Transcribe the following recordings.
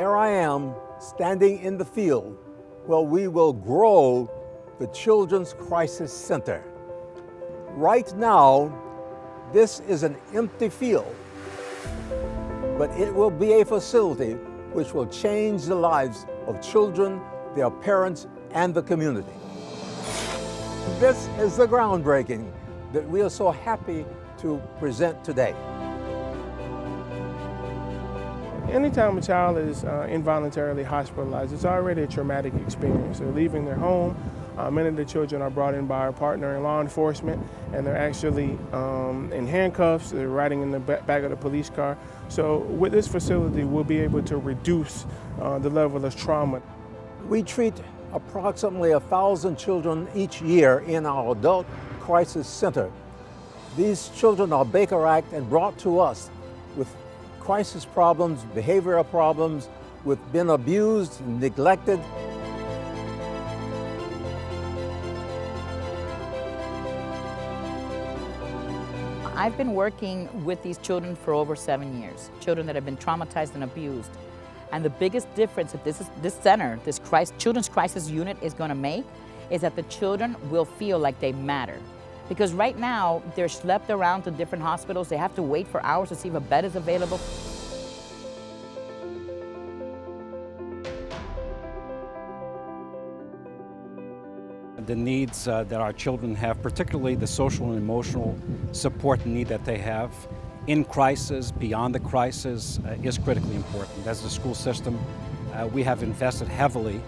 Here I am standing in the field where we will grow the Children's Crisis Center. Right now, this is an empty field, but it will be a facility which will change the lives of children, their parents, and the community. This is the groundbreaking that we are so happy to present today. Anytime a child is involuntarily hospitalized, it's already a traumatic experience. They're leaving their home. Many of the children are brought in by our partner in law enforcement, and they're actually in handcuffs. They're riding in the back of the police car. So with this facility, we'll be able to reduce the level of trauma. We treat approximately 1,000 children each year in our Adult Crisis Center. These children are Baker Act and brought to us with crisis problems, behavioral problems, with been abused, neglected. I've been working with these children for over 7 years, children that have been traumatized and abused. And the biggest difference that this center, this Children's Crisis Unit is going to make is that the children will feel like they matter. Because right now, they're schlepped around to different hospitals. They have to wait for hours to see if a bed is available. The needs that our children have, particularly the social and emotional support need that they have in crisis, beyond the crisis, is critically important. As a school system, we have invested heavily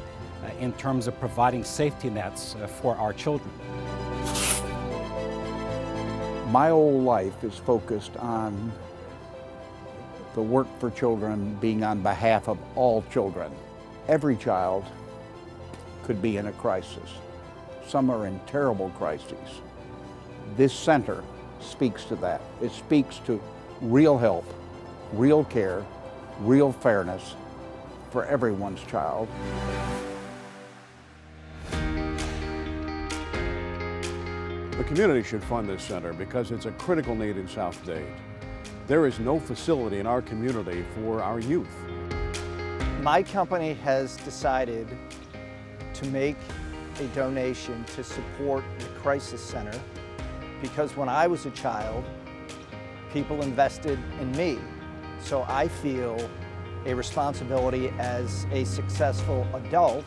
in terms of providing safety nets for our children. My whole life is focused on the work for children being on behalf of all children. Every child could be in a crisis. Some are in terrible crises. This center speaks to that. It speaks to real help, real care, real fairness for everyone's child. The community should fund this center because it's a critical need in South Dade. There is no facility in our community for our youth. My company has decided to make a donation to support the Crisis Center because when I was a child, people invested in me. So I feel a responsibility as a successful adult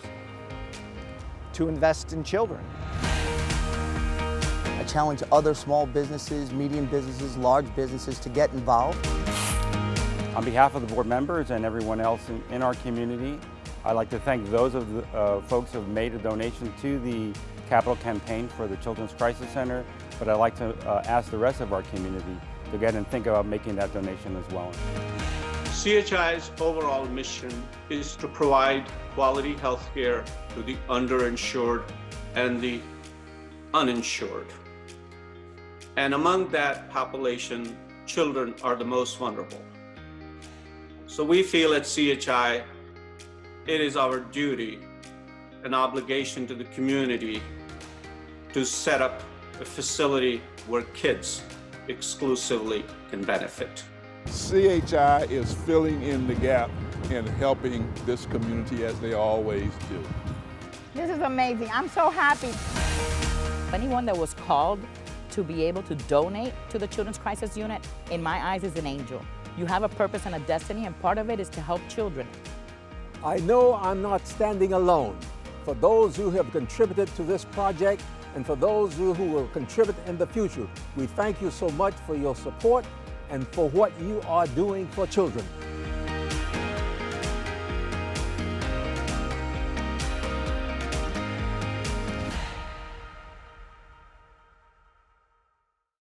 to invest in children. I challenge other small businesses, medium businesses, large businesses to get involved. On behalf of the board members and everyone else in our community, I'd like to thank those of the folks who have made a donation to the capital campaign for the Children's Crisis Center, but I'd like to ask the rest of our community to get and think about making that donation as well. CHI's overall mission is to provide quality health care to the underinsured and the uninsured. And among that population, children are the most vulnerable. So we feel at CHI, it is our duty, an obligation to the community to set up a facility where kids exclusively can benefit. CHI is filling in the gap and helping this community as they always do. This is amazing. I'm so happy. Anyone that was called to be able to donate to the Children's Crisis Unit, in my eyes, is an angel. You have a purpose and a destiny, and part of it is to help children. I know I'm not standing alone. For those who have contributed to this project and for those who will contribute in the future, we thank you so much for your support and for what you are doing for children.